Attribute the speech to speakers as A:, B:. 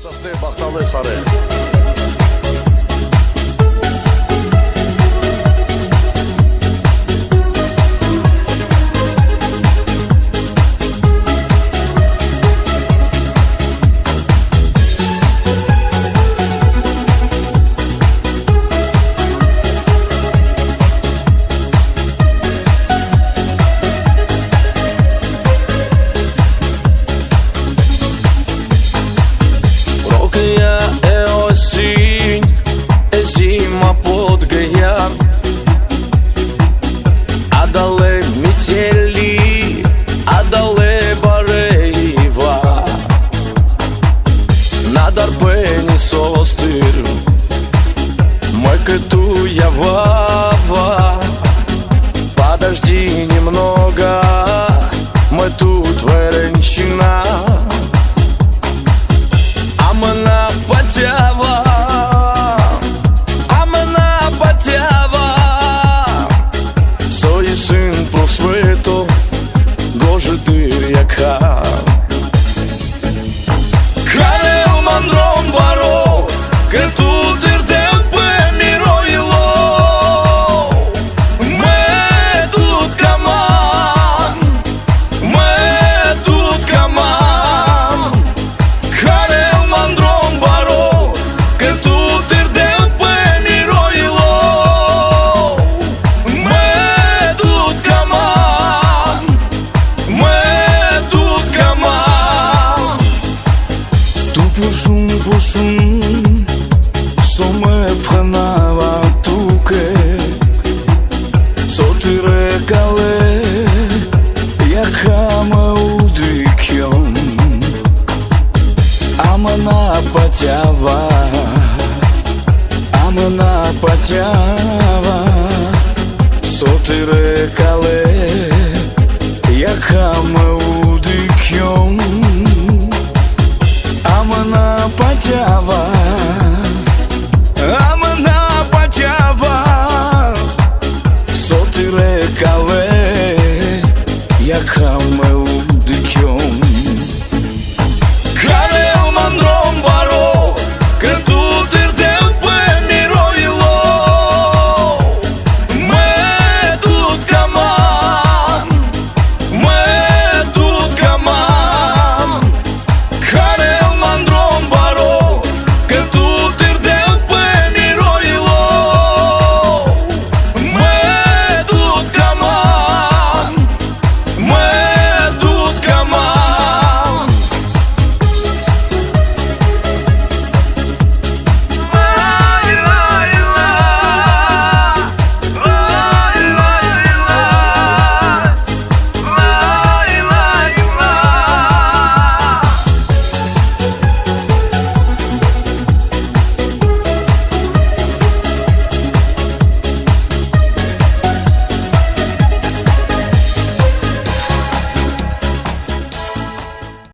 A: Ծխտե բախտալե սարե
B: Darpeni sostir мы кету я вава подожди немного мы тут веренчина а мы на потява сой сын просвето гоже дыр яка Pushun so me pranava tuke so ti regale jaka me udikjon amana patjava so ti regale jaka me udikjon Amana patjava